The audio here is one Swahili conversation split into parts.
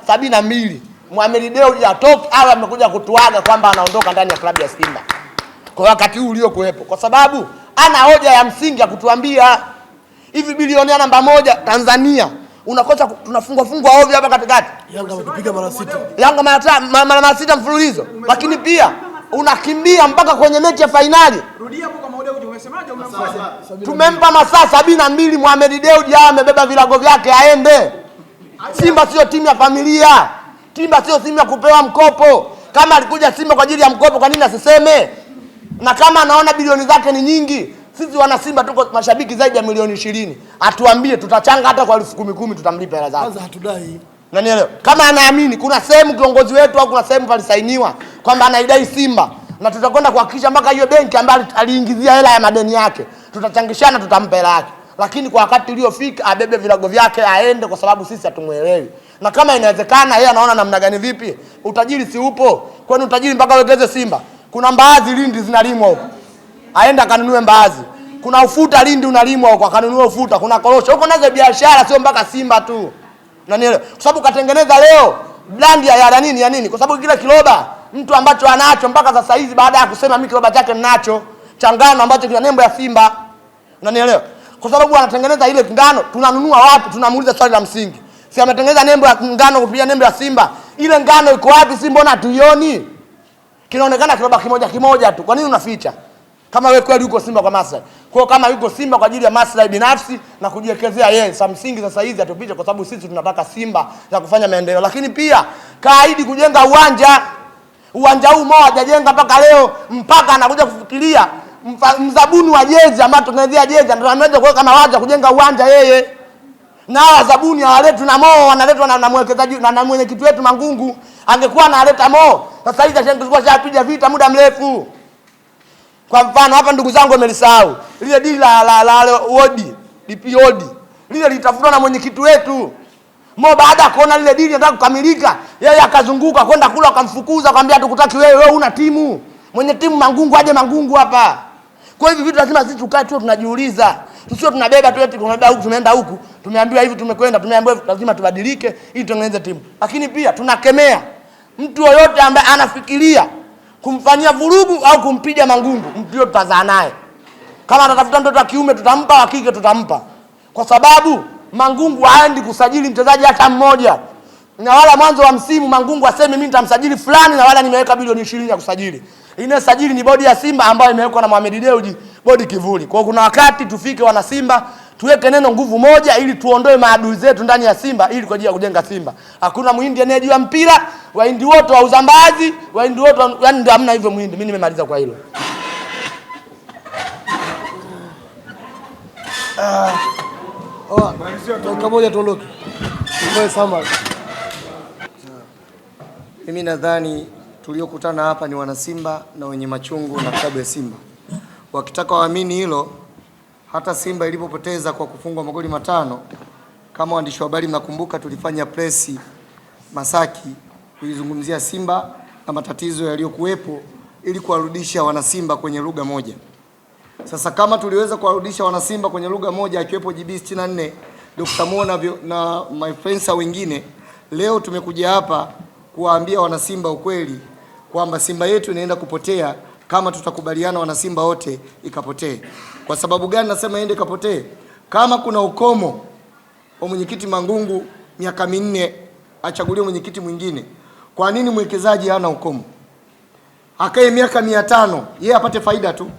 72 Mohamed Dewji atoke au amekuja kutuaga kwamba anaondoka ndani ya klabu ya Simba kwa wakati huu uliokuepo, kwa sababu ana hoja ya msingi ya kutuambia hivi bilionea namba 1 Tanzania unakosa tunafungwa ovyo hapa katikati. Yanga ametupiga mara 6. Yanga mara 6 mfululizo. Lakini pia unakimbia mpaka kwenye mechi ya finali. Rudia hapo kama Dewji umesemaje? Tumempa masaa 72 Mohamed Dewji amebeba vilago vyake aende. Simba sio timu ya familia. Simba sio timu ya kupewa mkopo. Kama alikuja Simba kwa ajili ya mkopo, kwa nini asiseme? Na kama anaona bilioni zake ni nyingi, sisi wana Simba tuko mashabiki zaidi ya milioni 20. Atuambie tutachanga hata kwa 10,000 tutamlipa hela zake. Kwanza hatudai. Unanielewa? Kama anaamini kuna sehemu kiongozi wetu au kuna sehemu palisainiwa kwamba anaidai Simba, na tutakwenda kuhakikisha mpaka hiyo benki ambayo aliingizia hela ya madeni yake, tutachangishana tutampa hela yake. Lakini kwa wakati uliofika abebe vilago vyake aende, kwa sababu sisi hatumuelewi. Na kama inawezekana yeye anaona namna gani vipi? Utajiri si upo. Kwani utajiri mpaka wekeze Simba? Kuna mbaazi Lindi zinalimwa huko. Aenda kanunue mbaazi. Kuna ufuta Lindi unalimwa huko, akanunue ufuta. Kuna korosho. Huko nazo biashara sio mpaka Simba tu. Unanielewa? Kwa sababu katengeneza leo brand ya nini? Kwa sababu kile kiloba mtu ambacho anacho mpaka sasa hizi baada ya kusema mimi kiloba chake ninacho, changano ambacho kina nembo ya Simba. Unanielewa? Kwa sababu anatengeneza ile ngano, tunanunua wapi? Tunamuuliza swali la msingi. Si ametengeneza nembo ya ngano kupitia nembo ya Simba. Ile ngano iko wapi? Si mbona tuioni? Kinaonekana kiloba kimoja tu. Kwa nini unaficha? Kama wewe kweli uko Simba kwa maslahi. Kwa kama yuko Simba kwa ajili ya maslahi binafsi na kujiwekezea yeye, msingi sasa hizi atupiche, kwa sababu sisi tunataka Simba ya kufanya maendeleo. Lakini pia kaahidi kujenga uwanja huu mmoja hajajenga mpaka leo, mpaka anakuja kufikiria mzabuni wa jezi ambaye tunaanzia jezi ndio ameweza kuweka mawazo kujenga uwanja yeye. Na wazabuni hawaletwi na Mo, wanaletwa na mwekezaji na mwenyekiti wetu Mangungu. Angekuwa analeta Mo, sasa hivi tungekuwa shapiga vita muda mrefu. Kwa mfano hapa ndugu zangu wamelisahau lile dili la Odi, DP Odi. Lile litafutwa na mwenyekiti wetu. Mo baada ya kuona lile dili nataka kukamilika, yeye akazunguka kwenda kula akamfukuza akamwambia tukutaki wewe una timu. Mwenye timu Mangungu aje Mangungu hapa. Kwa hivyo vitu lazima sisi tukae tu tunajiuliza. Tusio tunabeba tu eti tunabeba huku tunaenda huku. Tumeambiwa hivi tumekwenda, tumeambiwa lazima tubadilike ili tutengeneze timu. Lakini pia tunakemea mtu yoyote ambaye anafikiria kumfanyia vurugu au kumpiga Mangungu, mtu yote tutazaa naye. Kama atatafuta mtoto wa kiume tutampa, wa kike tutampa. Kwa sababu Mangungu haendi kusajili mchezaji hata mmoja. Na wala mwanzo wa msimu Mangungu aseme mimi nitamsajili fulani na wala nimeweka bilioni 20 ya kusajili. Inayosajili ni bodi ya Simba ambayo imewekwa na Mohamed Dewji, bodi kivuli. Kwa kuna wakati tufike wana Simba, tuweke neno nguvu moja ili tuondoe maadui zetu ndani ya Simba ili kwa ajili ya kujenga Simba. Hakuna muhindi anayejua mpira, wahindi wote wa uzambazi, wahindi wote yani ndio hamna hivyo muhindi. Mimi nimemaliza kwa hilo. Dakika moja tuondoke. Ngoja Samad. Mimi nadhani tuliokutana hapa ni wana Simba na wenye machungu na klabu ya Simba. Wakitaka waamini hilo, hata Simba ilipopoteza kwa kufungwa magoli 5, kama waandishi wa habari mnakumbuka, tulifanya presi Masaki kulizungumzia Simba na matatizo yaliyokuwepo ili kuwarudisha wana Simba kwenye lugha moja. Sasa kama tuliweza kuwarudisha wana Simba kwenye lugha moja akiwepo GB 64, Dr. Mona na my friends wengine, leo tumekuja hapa kuwaambia wana Simba ukweli kwamba Simba yetu inaenda kupotea kama tutakubaliana wana Simba wote ikapotee. Kwa sababu gani nasema iende kapotee? Kama kuna ukomo wa mwenyekiti Mangungu miaka 4 achaguliwe mwenyekiti mwingine, kwa nini mwekezaji hana ukomo? Akae miaka 500 yeye apate faida tu.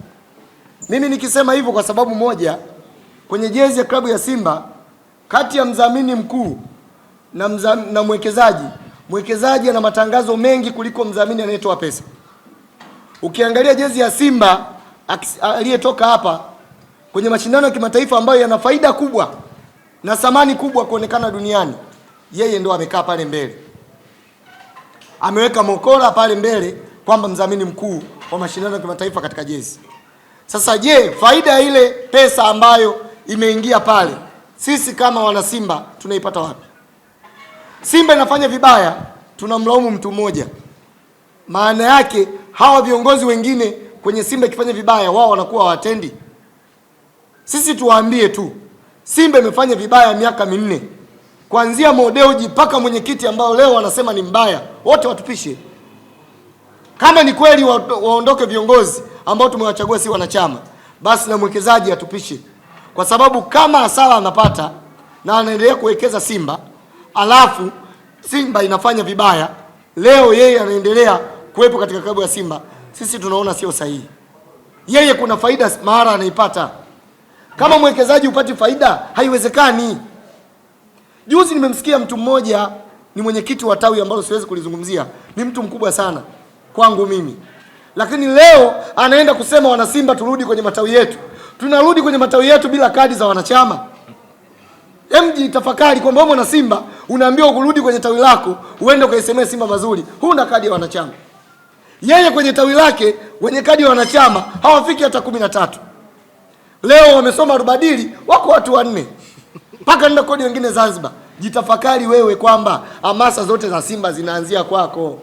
Mimi nikisema hivyo kwa sababu moja, kwenye jezi ya klabu ya Simba kati ya mdhamini mkuu na mwekezaji ana matangazo mengi kuliko mdhamini anayetoa pesa. Ukiangalia jezi ya Simba aliyetoka hapa kwenye mashindano ya kimataifa ambayo yana faida kubwa na thamani kubwa kuonekana duniani, yeye ndo amekaa pale mbele. Ameweka mokora pale mbele kwamba mdhamini mkuu wa mashindano ya kimataifa katika jezi. Sasa je, faida ya ile pesa ambayo imeingia pale, sisi kama wana Simba tunaipata wapi? Simba inafanya vibaya, tunamlaumu mtu mmoja. Maana yake hawa viongozi wengine kwenye Simba ikifanya vibaya wao wanakuwa hawatendi. Sisi tuwaambie tu, Simba imefanya vibaya miaka 4. kuanzia Modeuji mpaka mwenyekiti ambao leo wanasema ni mbaya, wote watupishe. Kama ni kweli waondoke viongozi ambao tumewachagua si wanachama, basi na mwekezaji atupishe, kwa sababu kama hasara anapata na anaendelea kuwekeza Simba, alafu Simba inafanya vibaya, leo yeye anaendelea kuwepo katika klabu ya Simba, sisi tunaona sio sahihi. Yeye kuna faida mahara anaipata. Kama mwekezaji upati faida, haiwezekani. Juzi nimemsikia mtu mmoja, ni mwenyekiti wa tawi ambalo siwezi kulizungumzia, ni mtu mkubwa sana kwangu mimi, lakini leo anaenda kusema wana Simba turudi kwenye matawi yetu. Tunarudi kwenye matawi yetu bila kadi za wanachama. MJ tafakari kwamba wewe mwana Simba unaambiwa kurudi kwenye tawi lako uende ukaisemee Simba mazuri, huna kadi ya wanachama. Yeye kwenye tawi lake wenye kadi ya wanachama hawafiki hata 13. Leo wamesoma rubadili wako watu 4. Paka nenda kodi wengine Zanzibar. Jitafakari wewe kwamba hamasa zote za Simba zinaanzia kwako.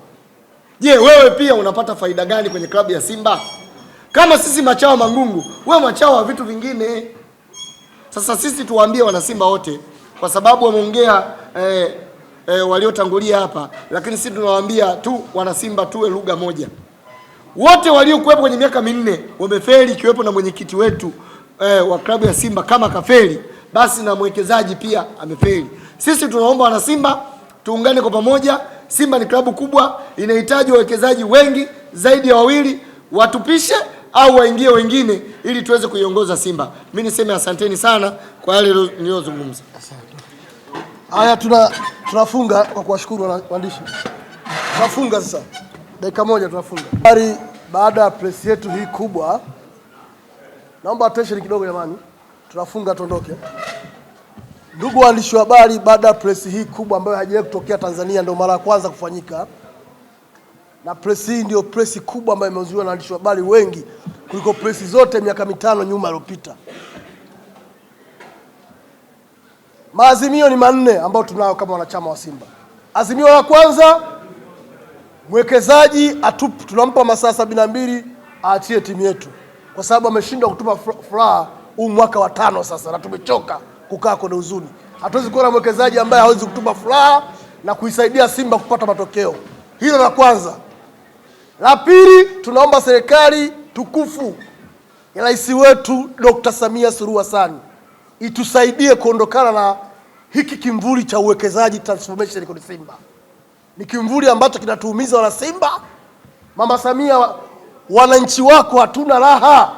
Je, wewe pia unapata faida gani kwenye klabu ya Simba? Kama sisi machawa Mangungu, wewe machawa wa vitu vingine. Sasa sisi tuwaambie wana Simba wote, kwa sababu wameongea waliotangulia hapa, lakini sisi tunawaambia tu wana Simba tuwe lugha moja. Wote waliokuwepo kwenye miaka 4 wamefeli, ikiwepo na mwenyekiti wetu wa klabu ya Simba kama kafeli, basi na mwekezaji pia amefeli. Sisi tunaomba wana Simba tuungane kwa pamoja. Simba ni klabu kubwa, inahitaji wawekezaji wengi zaidi ya 2, watupishe au waingie wengine ili tuweze kuiongoza Simba. Mimi niseme asanteni sana kwa yale niliyozungumza. Haya, tunafunga kwa kuwashukuru waandishi. Tunafunga sasa. Dakika moja tunafunga. Baada ya press yetu hii kubwa, naomba attention kidogo jamani. Tunafunga tuondoke. Ndugu waandishi wa habari, baada ya press hii kubwa ambayo haijawahi kutokea Tanzania, ndio mara ya kwanza kufanyika. Na press hii ndio press kubwa ambayo imehudhuriwa na waandishi wa habari wengi kuliko press zote miaka 5 nyuma iliyopita. Maazimio ni 4 ambayo tunao kama wanachama wa Simba. Azimio la kwanza, mwekezaji tunampa masaa 72 aachie timu yetu, kwa sababu ameshindwa kutupa furaha huu mwaka wa 5 sasa, na tumechoka kukaa kwenye huzuni. Hatuwezi kuwa na mwekezaji ambaye hawezi kutupa furaha na kuisaidia Simba kupata matokeo. Hilo la kwanza. La pili, tunaomba serikali tukufu ya rais wetu Dr. Samia Suluhu Hassan itusaidie kuondokana na hiki kimvuli cha uwekezaji transformation kwa Simba. Ni kimvuli ambacho kinatuumiza wana Simba. Mama Samia, wananchi wako hatuna raha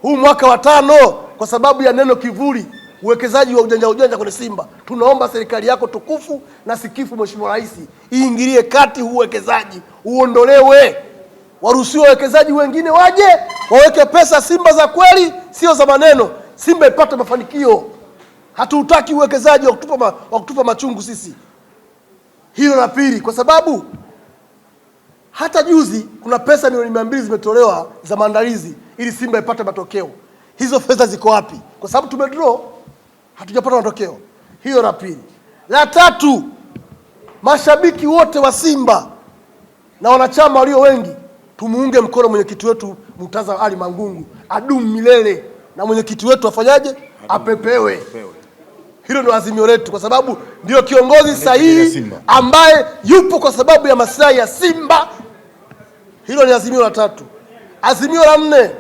huu mwaka wa 5 kwa sababu ya neno kivuli, uwekezaji wa ujanja kwenye Simba. Tunaomba serikali yako tukufu na sikifu, Mheshimiwa Rais, iingilie kati huu uwekezaji, uondolewe. Waruhusiwe wawekezaji wengine waje, waweke pesa Simba za kweli, sio za maneno. Simba ipate mafanikio. Hatutaki uwekezaji wa kutupa machungu sisi. Hilo la pili, kwa sababu hata juzi kuna pesa milioni 200 zimetolewa za maandalizi ili Simba ipate matokeo. Hizo fedha ziko wapi? Kwa sababu tumedraw, hatujapata matokeo. Hiyo la pili. La tatu, mashabiki wote wa Simba na wanachama walio wengi tumuunge mkono mwenyekiti wetu Murtaza Ali Mangungu, adumu milele, na mwenyekiti wetu afanyaje? Apepewe. Hilo ndio azimio letu, kwa sababu ndio kiongozi sahihi ambaye yupo kwa sababu ya maslahi ya Simba. Hilo ni azimio la tatu. Azimio la 4,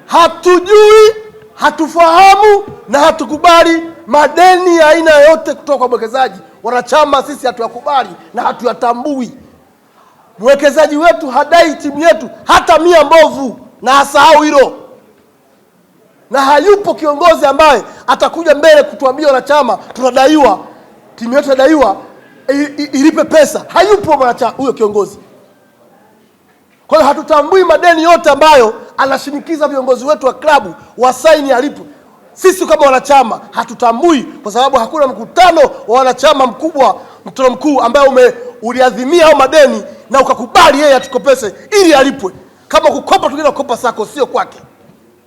hatujui, hatufahamu na hatukubali madeni ya aina yote kutoka kwa mwekezaji. Wanachama sisi hatuyakubali na hatuyatambui. Mwekezaji wetu hadai timu yetu hata 100 mbovu, na asahau hilo. Na hayupo kiongozi ambaye atakuja mbele kutuambia wanachama tunadaiwa, timu yetu inadaiwa, ilipe pesa. Hayupo mwanachama huyo kiongozi. Kwa hiyo hatutambui madeni yote ambayo anashinikiza viongozi wetu wa klabu wasaini alipo. Sisi kama wanachama hatutambui, kwa sababu hakuna mkutano wa wanachama mkubwa, mkutano mkuu ambaye uliadhimia hao madeni na ukakubali yeye atukopese ili alipwe. Kama kukopa tungine kukopa sako, sio kwake.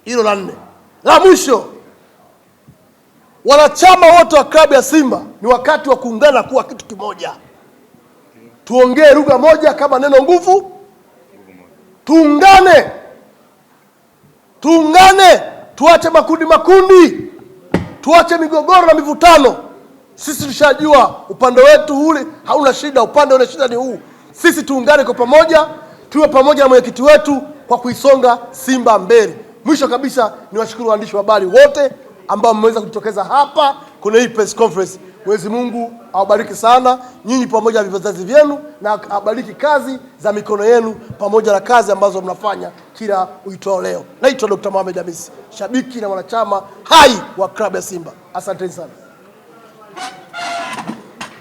Hilo la 4. La mwisho, wanachama wote wa klabu ya Simba ni wakati wa kuungana kuwa kitu kimoja. Tuongee lugha moja kama neno nguvu. Tuungane, tuache makundi, tuache migogoro na mivutano. Sisi tushajua upande wetu ule hauna shida, upande ule shida ni huu. Sisi tuungane kwa pamoja, tuwe pamoja na mwenyekiti wetu kwa kuisonga Simba mbele. Mwisho kabisa ni washukuru waandishi wa habari wote ambao mmeweza kujitokeza hapa kwenye hii press conference. Mwenyezi Mungu awabariki sana nyinyi pamoja na vizazi vyenu, na awabariki kazi za mikono yenu pamoja na kazi ambazo mnafanya kila uitwao leo. Naitwa Dr. Mohamed Hamisi, shabiki na mwanachama hai wa klabu ya Simba. Asanteni sana.